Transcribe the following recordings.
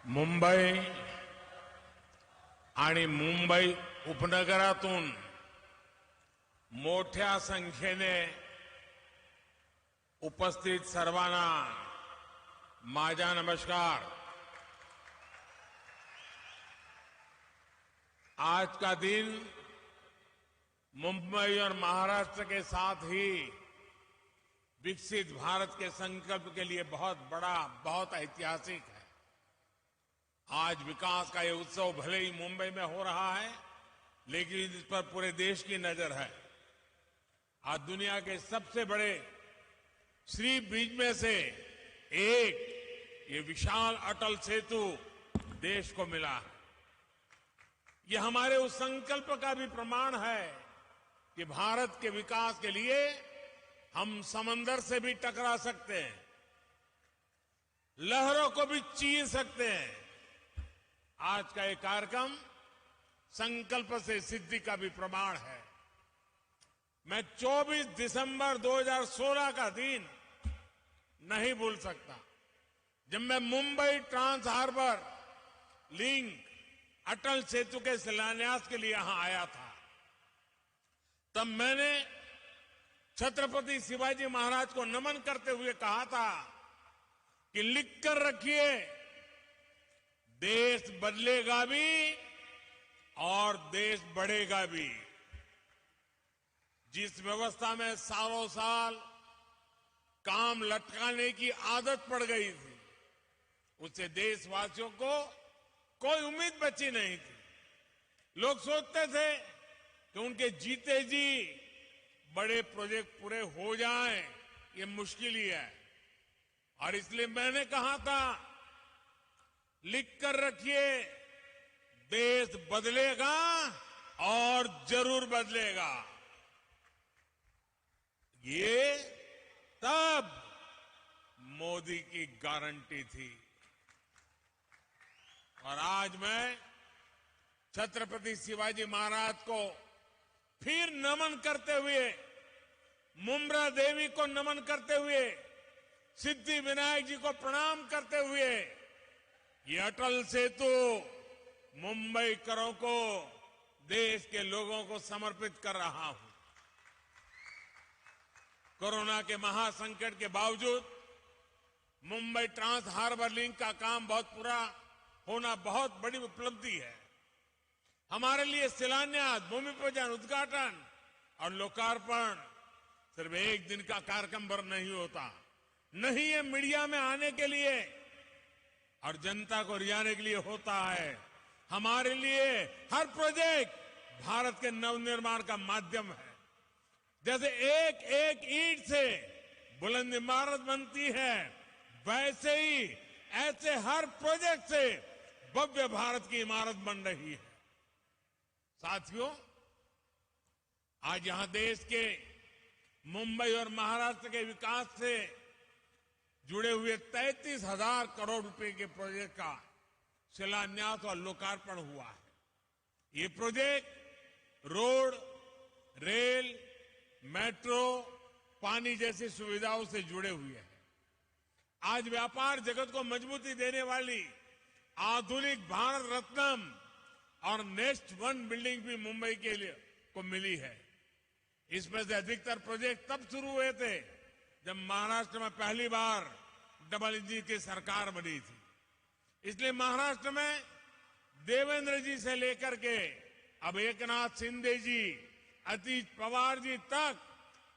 मुंबई आणि मुंबई उपनगरातून मोठ्या संख्येने उपस्थित सर्वांना माझा नमस्कार। आज का दिन मुंबई और महाराष्ट्र के साथ ही विकसित भारत के संकल्प के लिए बहुत बड़ा, बहुत ऐतिहासिक है। आज विकास का ये उत्सव भले ही मुंबई में हो रहा है, लेकिन इस पर पूरे देश की नजर है। आज दुनिया के सबसे बड़े सी ब्रिज में से एक ये विशाल अटल सेतु देश को मिला है। ये हमारे उस संकल्प का भी प्रमाण है कि भारत के विकास के लिए हम समंदर से भी टकरा सकते हैं, लहरों को भी चीर सकते हैं। आज का ये कार्यक्रम संकल्प से सिद्धि का भी प्रमाण है। मैं 24 दिसंबर 2016 का दिन नहीं भूल सकता, जब मैं Mumbai trans harbour link Atal Setu के शिलान्यास के लिए यहां आया था। तब मैंने छत्रपति शिवाजी महाराज को नमन करते हुए कहा था कि लिख कर रखिए, देश बदलेगा भी और देश बढ़ेगा भी। जिस व्यवस्था में सालों साल काम लटकाने की आदत पड़ गई थी, उससे देशवासियों को कोई उम्मीद बची नहीं थी। लोग सोचते थे कि उनके जीते जी बड़े प्रोजेक्ट पूरे हो जाएं, ये मुश्किल ही है। और इसलिए मैंने कहा था, लिख कर रखिए, देश बदलेगा और जरूर बदलेगा। ये तब मोदी की गारंटी थी। और आज मैं छत्रपति शिवाजी महाराज को फिर नमन करते हुए, मुम्बरा देवी को नमन करते हुए, सिद्धि विनायक जी को प्रणाम करते हुए, ये अटल सेतु मुंबईकरों को, देश के लोगों को समर्पित कर रहा हूं। कोरोना के महासंकट के बावजूद मुंबई ट्रांस हार्बर लिंक का काम पूरा होना बहुत बड़ी उपलब्धि है। हमारे लिए शिलान्यास, भूमि पूजन, उद्घाटन और लोकार्पण सिर्फ एक दिन का कार्यक्रम पर नहीं होता। नहीं, ये मीडिया में आने के लिए और जनता को रिझाने के लिए होता है। हमारे लिए हर प्रोजेक्ट भारत के नवनिर्माण का माध्यम है। जैसे एक एक ईंट से बुलंद इमारत बनती है, वैसे ही ऐसे हर प्रोजेक्ट से भव्य भारत की इमारत बन रही है। साथियों, आज यहां देश के मुंबई और महाराष्ट्र के विकास से जुड़े हुए 33,000 करोड़ रुपए के प्रोजेक्ट का शिलान्यास और लोकार्पण हुआ है। ये प्रोजेक्ट रोड, रेल, मेट्रो, पानी जैसी सुविधाओं से जुड़े हुए हैं। आज व्यापार जगत को मजबूती देने वाली आधुनिक भारत रत्न और नेक्स्ट वन बिल्डिंग भी मुंबई के लिए को मिली है। इसमें से अधिकतर प्रोजेक्ट तब शुरू हुए थे जब महाराष्ट्र में पहली बार डबल इंजन की सरकार बनी थी। इसलिए महाराष्ट्र में देवेंद्र जी से लेकर के अब एकनाथ शिंदे जी, अतीश पवार जी तक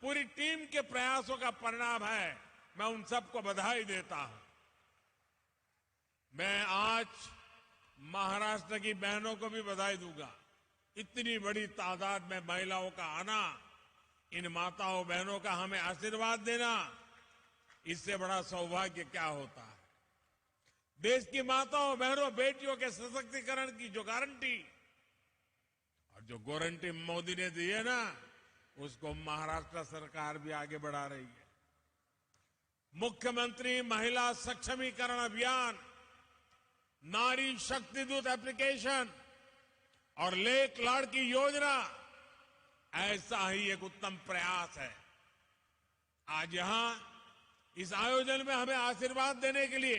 पूरी टीम के प्रयासों का परिणाम है। मैं उन सबको बधाई देता हूं। मैं आज महाराष्ट्र की बहनों को भी बधाई दूंगा। इतनी बड़ी तादाद में महिलाओं का आना, इन माताओं बहनों का हमें आशीर्वाद देना, इससे बड़ा सौभाग्य क्या होता है। देश की माताओं बहनों बेटियों के सशक्तिकरण की जो गारंटी और जो गारंटी मोदी ने दी है ना, उसको महाराष्ट्र सरकार भी आगे बढ़ा रही है। मुख्यमंत्री महिला सक्षमीकरण अभियान, नारी शक्ति दूत एप्लीकेशन और लेख लाड़की योजना, ऐसा ही एक उत्तम प्रयास है। आज यहां इस आयोजन में हमें आशीर्वाद देने के लिए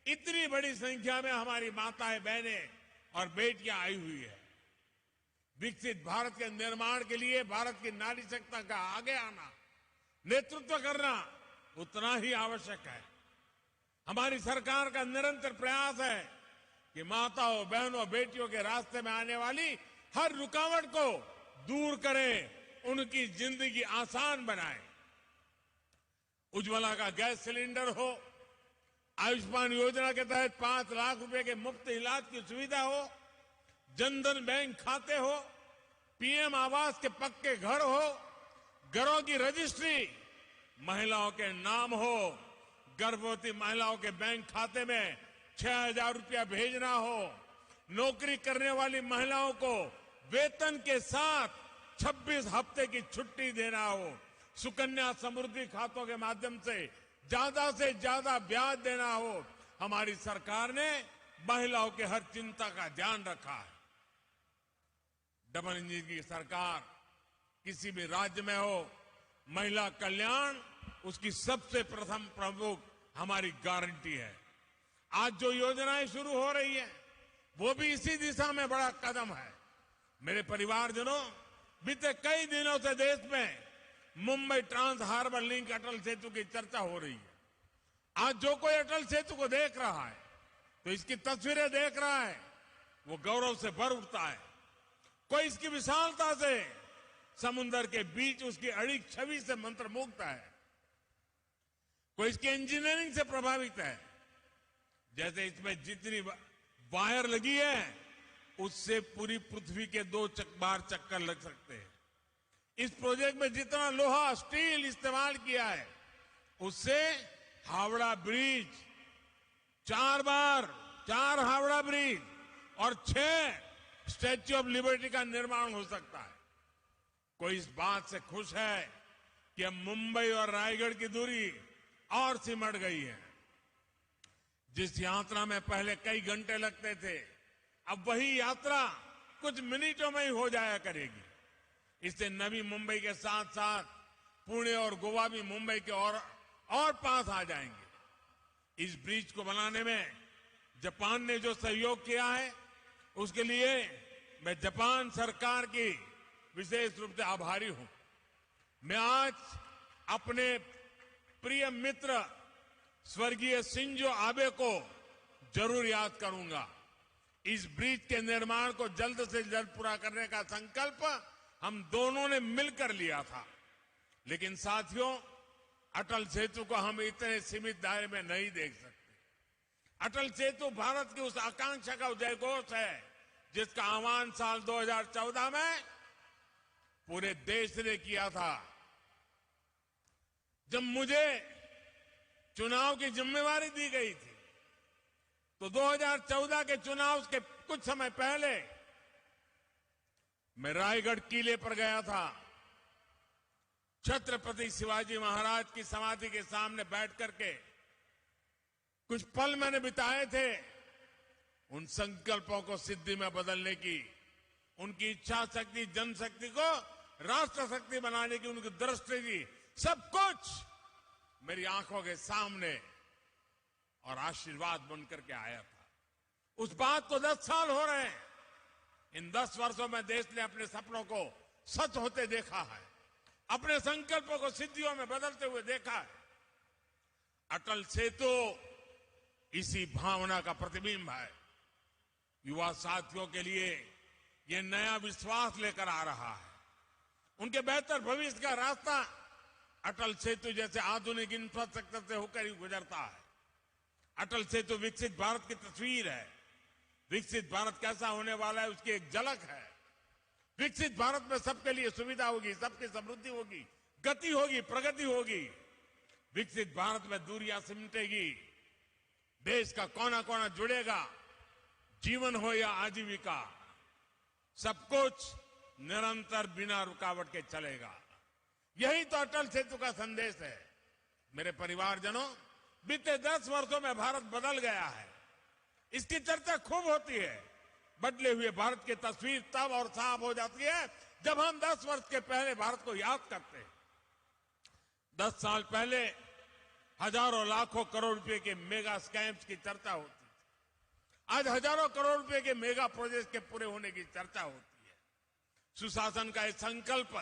इतनी बड़ी संख्या में हमारी माताएं, बहनें और बेटियां आई हुई है। विकसित भारत के निर्माण के लिए भारत की नारी शक्ति का आगे आना, नेतृत्व करना उतना ही आवश्यक है। हमारी सरकार का निरंतर प्रयास है कि माताओं, बहनों, बेटियों के रास्ते में आने वाली हर रुकावट को दूर करें, उनकी जिंदगी आसान बनाएं। उज्ज्वला का गैस सिलेंडर हो, आयुष्मान योजना के तहत 5 लाख रुपए के मुफ्त इलाज की सुविधा हो, जनधन बैंक खाते हो, पीएम आवास के पक्के घर हो, घरों की रजिस्ट्री महिलाओं के नाम हो, गर्भवती महिलाओं के बैंक खाते में 6,000 रुपया भेजना हो, नौकरी करने वाली महिलाओं को वेतन के साथ 26 हफ्ते की छुट्टी देना हो, सुकन्या समृद्धि खातों के माध्यम से ज्यादा ब्याज देना हो। हमारी सरकार ने महिलाओं के हर चिंता का ध्यान रखा है। डबल इंजन की सरकार किसी भी राज्य में हो, महिला कल्याण उसकी सबसे प्रथम प्रमुख हमारी गारंटी है। आज जो योजनाएं शुरू हो रही है वो भी इसी दिशा में बड़ा कदम है। मेरे परिवारजनों, बीते कई दिनों से देश में Mumbai trans harbour link Atal Setu की चर्चा हो रही है। आज जो कोई अटल सेतु को देख रहा है तो इसकी तस्वीरें देख रहा है, वो गौरव से भर उठता है। कोई इसकी विशालता से समुद्र के बीच उसकी अड़िग छवि से मंत्रमुग्ध है, कोई इसकी इंजीनियरिंग से प्रभावित है। जैसे इसमें जितनी वायर लगी है उससे पूरी पृथ्वी के 2 बार चक्कर लग सकते हैं। इस प्रोजेक्ट में जितना लोहा, स्टील इस्तेमाल किया है उससे हावड़ा ब्रिज 4 हावड़ा ब्रिज और 6 स्टैच्यू ऑफ लिबर्टी का निर्माण हो सकता है। कोई इस बात से खुश है कि अब मुंबई और रायगढ़ की दूरी और सिमट गई है। जिस यात्रा में पहले कई घंटे लगते थे, अब वही यात्रा कुछ मिनटों में ही हो जाया करेगी। इससे नवी मुंबई के साथ साथ पुणे और गोवा भी मुंबई के और पास आ जाएंगे। इस ब्रिज को बनाने में जापान ने जो सहयोग किया है उसके लिए मैं जापान सरकार की विशेष रूप से आभारी हूं। मैं आज अपने प्रिय मित्र स्वर्गीय शिंजो आबे को जरूर याद करूंगा। इस ब्रिज के निर्माण को जल्द से जल्द पूरा करने का संकल्प हम दोनों ने मिलकर लिया था। लेकिन साथियों, अटल सेतु को हम इतने सीमित दायरे में नहीं देख सकते। अटल सेतु भारत की उस आकांक्षा का उदयघोष है जिसका आह्वान साल 2014 में पूरे देश ने किया था। जब मुझे चुनाव की जिम्मेवारी दी गई थी तो 2014 के चुनाव के कुछ समय पहले मैं रायगढ़ किले पर गया था। छत्रपति शिवाजी महाराज की समाधि के सामने बैठ करके कुछ पल मैंने बिताए थे उन संकल्पों को सिद्धि में बदलने की, उनकी इच्छा शक्ति, जनशक्ति को राष्ट्र शक्ति बनाने की उनकी दृष्टि की, सब कुछ मेरी आंखों के सामने और आशीर्वाद बनकर के आया था। उस बात को 10 साल हो रहे हैं। इन 10 वर्षों में देश ने अपने सपनों को सच होते देखा है, अपने संकल्पों को सिद्धियों में बदलते हुए देखा है। अटल सेतु इसी भावना का प्रतिबिंब है। युवा साथियों के लिए यह नया विश्वास लेकर आ रहा है। उनके बेहतर भविष्य का रास्ता अटल सेतु जैसे आधुनिक इंफ्रास्ट्रक्चर से होकर ही गुजरता है। अटल सेतु विकसित भारत की तस्वीर है। विकसित भारत कैसा होने वाला है उसकी एक झलक है। विकसित भारत में सबके लिए सुविधा होगी, सबकी समृद्धि होगी, गति होगी, प्रगति होगी। विकसित भारत में दूरियां सिमटेगी, देश का कोना कोना जुड़ेगा, जीवन हो या आजीविका, सब कुछ निरंतर बिना रुकावट के चलेगा। यही तो अटल सेतु का संदेश है। मेरे परिवारजनों, बीते 10 वर्षों में भारत बदल गया है। इसकी चर्चा खूब होती है। बदले हुए भारत की तस्वीर तब और साफ हो जाती है जब हम 10 वर्ष के पहले भारत को याद करते हैं। 10 साल पहले हजारों लाखों करोड़ रुपए के मेगा स्कैम्स की चर्चा होती थी। आज हजारों करोड़ रुपए के मेगा प्रोजेक्ट के पूरे होने की चर्चा होती है। सुशासन का एक संकल्प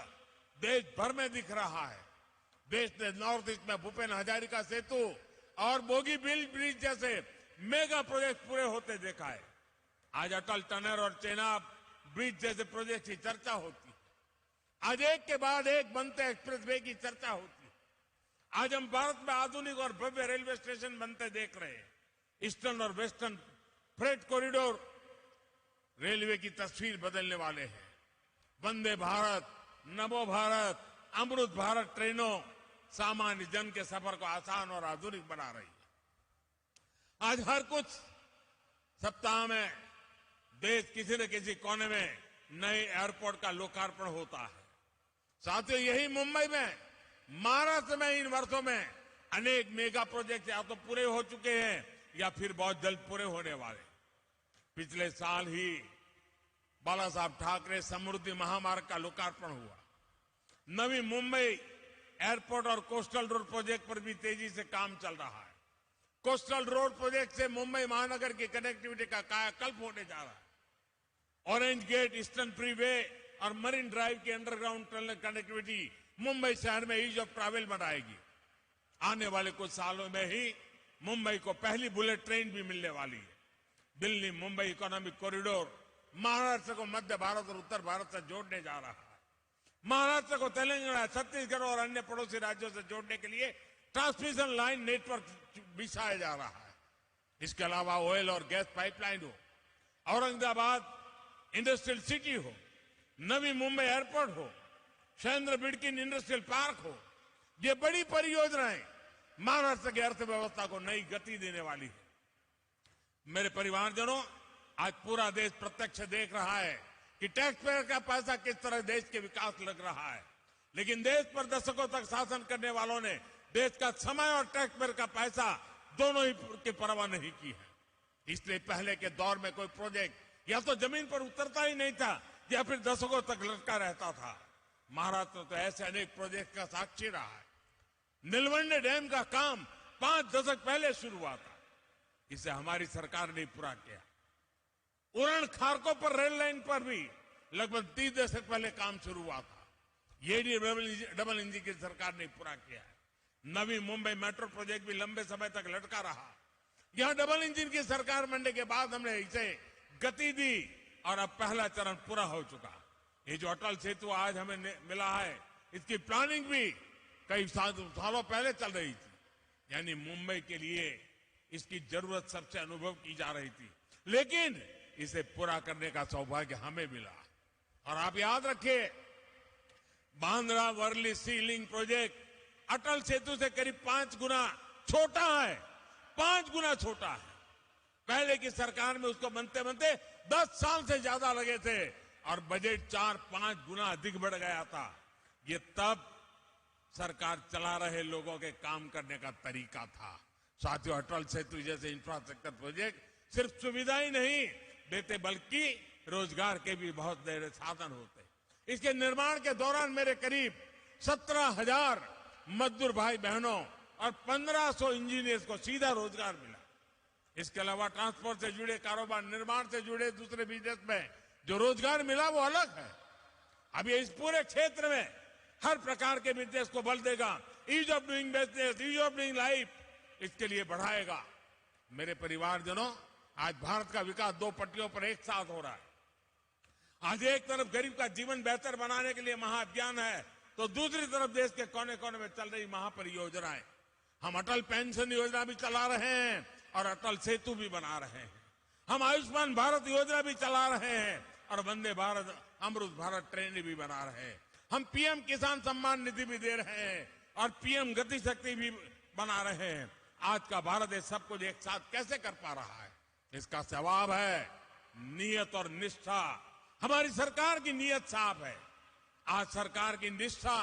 देश भर में दिख रहा है। देश ने नॉर्थ ईस्ट में भूपेन हजारिका सेतु और बोगीबील ब्रिज जैसे मेगा प्रोजेक्ट पूरे होते देखा है। आज अटल टनल और चेनाब ब्रिज जैसे प्रोजेक्ट की चर्चा होती है। आज एक के बाद एक बनते एक्सप्रेसवे की चर्चा होती है। आज हम भारत में आधुनिक और भव्य रेलवे स्टेशन बनते देख रहे हैं। ईस्टर्न और वेस्टर्न फ्रेट कॉरिडोर रेलवे की तस्वीर बदलने वाले हैं। वंदे भारत, नमो भारत, अमृत भारत ट्रेनों सामान्य जन के सफर को आसान और आधुनिक बना रही है। आज हर कुछ सप्ताह में देश किसी न किसी कोने में नए एयरपोर्ट का लोकार्पण होता है। साथियों, यही मुंबई में, महाराष्ट्र में इन वर्षों में अनेक मेगा प्रोजेक्ट या तो पूरे हो चुके हैं या फिर बहुत जल्द पूरे होने वाले। पिछले साल ही बाला साहब ठाकरे समृद्धि महामार्ग का लोकार्पण हुआ। नवी मुंबई एयरपोर्ट और कोस्टल रोड प्रोजेक्ट पर भी तेजी से काम चल रहा है। कोस्टल रोड प्रोजेक्ट से मुंबई महानगर की कनेक्टिविटी का कायाकल्प होने जा रहा है। ऑरेंज गेट, ईस्टर्न फ्रीवे और मरीन ड्राइव की अंडरग्राउंड टनल कनेक्टिविटी मुंबई शहर में ईज ऑफ ट्रैवल बनाएगी। आने वाले कुछ सालों में ही मुंबई को पहली बुलेट ट्रेन भी मिलने वाली है। दिल्ली मुंबई इकोनॉमिक कॉरिडोर महाराष्ट्र को मध्य भारत और उत्तर भारत से जोड़ने जा रहा है। महाराष्ट्र को तेलंगाना, छत्तीसगढ़ और अन्य पड़ोसी राज्यों से जोड़ने के लिए ट्रांसमिशन लाइन नेटवर्क बिछाया जा रहा है। इसके अलावा ऑयल और गैस पाइपलाइन हो, औरंगाबाद इंडस्ट्रियल सिटी हो, नवी मुंबई एयरपोर्ट हो, शैलेंद्र बिडकिन इंडस्ट्रियल पार्क हो, ये बड़ी परियोजनाएं महाराष्ट्र की अर्थव्यवस्था को नई गति देने वाली है। मेरे परिवारजनों, आज पूरा देश प्रत्यक्ष देख रहा है कि टैक्स पेयर का पैसा किस तरह देश के विकास लग रहा है। लेकिन देश पर दशकों तक शासन करने वालों ने देश का समय और टैक्स पेयर का पैसा दोनों ही की परवाह नहीं की है। इसलिए पहले के दौर में कोई प्रोजेक्ट या तो जमीन पर उतरता ही नहीं था या फिर दशकों तक लटका रहता था। महाराष्ट्र तो ऐसे अनेक प्रोजेक्ट का साक्षी रहा है। नीलवंडे डैम का काम 5 दशक पहले शुरू हुआ था, इसे हमारी सरकार ने पूरा किया। उरण खारकोपर रेल लाइन पर भी लगभग 30 दशक पहले काम शुरू हुआ था, ये भी डबल इंजन की सरकार ने पूरा किया है। नवी मुंबई मेट्रो प्रोजेक्ट भी लंबे समय तक लटका रहा। यहां डबल इंजन की सरकार बनने के बाद हमने इसे गति दी और अब पहला चरण पूरा हो चुका। ये जो अटल सेतु आज हमें मिला है, इसकी प्लानिंग भी कई सालों पहले चल रही थी। यानी मुंबई के लिए इसकी जरूरत सबसे अनुभव की जा रही थी, लेकिन इसे पूरा करने का सौभाग्य हमें मिला। और आप याद रखिए, बांद्रा वर्ली सी लिंक प्रोजेक्ट अटल सेतु से करीब 5 गुना छोटा है। 5 गुना छोटा है। पहले की सरकार में उसको बनते बनते 10 साल से ज्यादा लगे थे और बजट 4-5 गुना अधिक बढ़ गया था। ये तब सरकार चला रहे लोगों के काम करने का तरीका था। साथियों, अटल सेतु जैसे इंफ्रास्ट्रक्चर प्रोजेक्ट सिर्फ सुविधा ही नहीं देते बल्कि रोजगार के भी बहुत बड़े साधन होते। इसके निर्माण के दौरान मेरे करीब 17,000 मजदूर भाई बहनों और 1,500 इंजीनियर्स को सीधा रोजगार मिला। इसके अलावा ट्रांसपोर्ट से जुड़े कारोबार, निर्माण से जुड़े दूसरे बिजनेस में जो रोजगार मिला वो अलग है। अब ये इस पूरे क्षेत्र में हर प्रकार के बिजनेस को बल देगा। Ease of doing business, ease of doing life, इसके लिए बढ़ाएगा। मेरे परिवारजनों, आज भारत का विकास 2 पटरियों पर एक साथ हो रहा है। आज एक तरफ गरीब का जीवन बेहतर बनाने के लिए महाअभियान है, तो दूसरी तरफ देश के कोने कोने में चल रही महापरियोजनाएं। हम अटल पेंशन योजना भी चला रहे हैं और अटल सेतु भी बना रहे हैं। हम आयुष्मान भारत योजना भी चला रहे हैं और वंदे भारत, अमृत भारत ट्रेन भी बना रहे हैं। हम पीएम किसान सम्मान निधि भी दे रहे हैं और पीएम गति शक्ति भी बना रहे हैं। आज का भारत ये सब कुछ एक साथ कैसे कर पा रहा है? इसका जवाब है नियत और निष्ठा। हमारी सरकार की नियत साफ है। आज सरकार की निष्ठा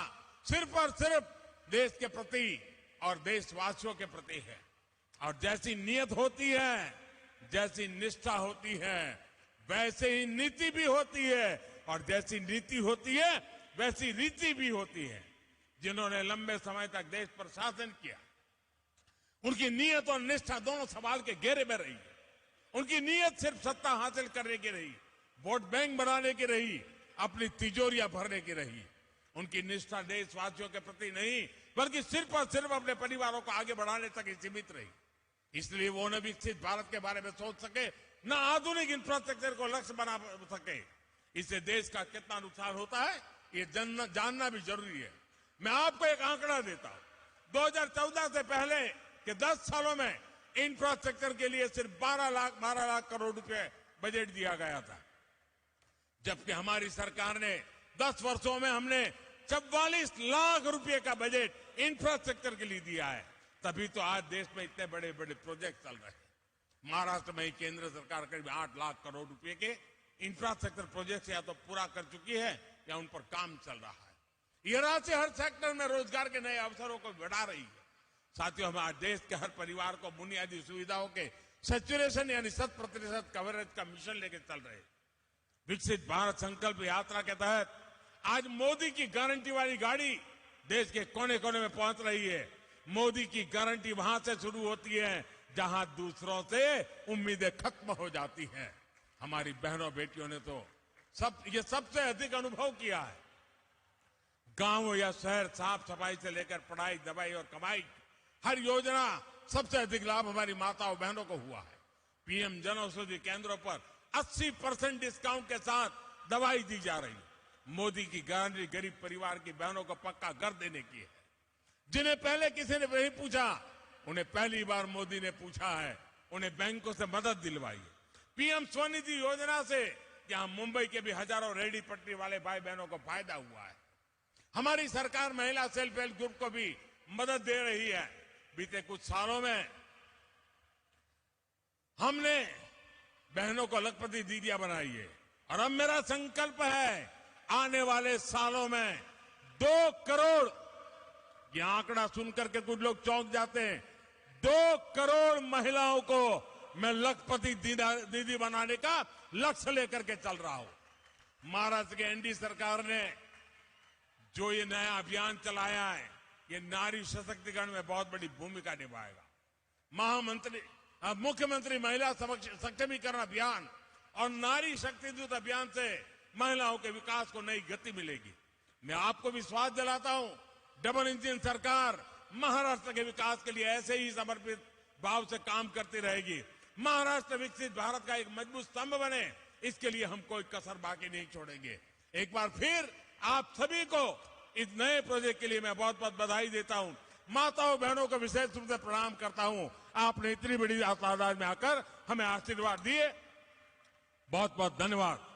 सिर्फ और सिर्फ देश के प्रति और देशवासियों के प्रति है। और जैसी नियत होती है, जैसी निष्ठा होती है, वैसे ही नीति भी होती है और जैसी नीति होती है वैसी रीति भी होती है। जिन्होंने लंबे समय तक देश पर शासन किया, उनकी नीयत और निष्ठा दोनों सवाल के घेरे में रही। उनकी नीयत सिर्फ सत्ता हासिल करने की रही, वोट बैंक बनाने की रही, अपनी तिजोरियां भरने की रही। उनकी निष्ठा देशवासियों के प्रति नहीं, बल्कि सिर्फ और सिर्फ अपने परिवारों को आगे बढ़ाने तक ही सीमित रही। इसलिए वो न विकसित भारत के बारे में सोच सके, न आधुनिक इंफ्रास्ट्रक्चर को लक्ष्य बना सके। इससे देश का कितना नुकसान होता है ये जानना भी जरूरी है। मैं आपको एक आंकड़ा देता हूं। 2014 से पहले के 10 सालों में इंफ्रास्ट्रक्चर के लिए सिर्फ 12 लाख करोड़ रुपए बजट दिया गया था, जबकि हमारी सरकार ने 10 वर्षों में हमने 44 लाख रुपए का बजट इंफ्रास्ट्रक्चर के लिए दिया है। तभी तो आज देश में इतने बड़े बड़े प्रोजेक्ट चल रहे हैं। महाराष्ट्र में ही केंद्र सरकार करीब 8 लाख करोड़ रुपए के इंफ्रास्ट्रक्चर प्रोजेक्ट या तो पूरा कर चुकी है या उन पर काम चल रहा है। ये राशि हर सेक्टर में रोजगार के नए अवसरों को बढ़ा रही है। साथियों, हम आज देश के हर परिवार को बुनियादी सुविधाओं के सैचुरेशन यानी 100% कवरेज का मिशन लेकर चल रहे हैं। विकसित भारत संकल्प यात्रा के तहत आज मोदी की गारंटी वाली गाड़ी देश के कोने कोने में पहुंच रही है। मोदी की गारंटी वहां से शुरू होती है जहां दूसरों से उम्मीदें खत्म हो जाती हैं। हमारी बहनों बेटियों ने तो ये सबसे अधिक अनुभव किया है। गांव या शहर, साफ सफाई से लेकर पढ़ाई, दवाई और कमाई, हर योजना सबसे अधिक लाभ हमारी माताओं बहनों को हुआ है। पीएम जन औषधि केंद्रों पर 80% डिस्काउंट के साथ दवाई दी जा रही है। मोदी की गारंटी गरीब परिवार की बहनों को पक्का घर देने की है। जिन्हें पहले किसी ने नहीं पूछा, उन्हें पहली बार मोदी ने पूछा है। उन्हें बैंकों से मदद दिलवाई है। पीएम स्वनिधि योजना से यहां मुंबई के भी हजारों रेहड़ी पटरी वाले भाई बहनों को फायदा हुआ है। हमारी सरकार महिला सेल्फ हेल्प ग्रुप को भी मदद दे रही है। बीते कुछ सालों में हमने बहनों को लखपति दीदियां बनाई है और अब मेरा संकल्प है आने वाले सालों में 2 करोड़, ये आंकड़ा सुनकर के कुछ लोग चौंक जाते हैं, 2 करोड़ महिलाओं को मैं लखपति दीदी बनाने का लक्ष्य लेकर के चल रहा हूं। महाराष्ट्र के एनडीए सरकार ने जो ये नया अभियान चलाया है, ये नारी सशक्तिकरण में बहुत बड़ी भूमिका निभाएगा। मुख्यमंत्री महिला सक्षमीकरण अभियान और नारी शक्ति दूत अभियान से महिलाओं के विकास को नई गति मिलेगी। मैं आपको विश्वास दिलाता हूं, डबल इंजन सरकार महाराष्ट्र के विकास के लिए ऐसे ही समर्पित भाव से काम करती रहेगी। महाराष्ट्र विकसित भारत का एक मजबूत स्तंभ बने, इसके लिए हम कोई कसर बाकी नहीं छोड़ेंगे। एक बार फिर आप सभी को इस नए प्रोजेक्ट के लिए मैं बहुत बहुत बधाई देता हूं। माताओं बहनों को विशेष रूप से प्रणाम करता हूं। आपने इतनी बड़ी तादाद में आकर हमें आशीर्वाद दिए, बहुत बहुत धन्यवाद।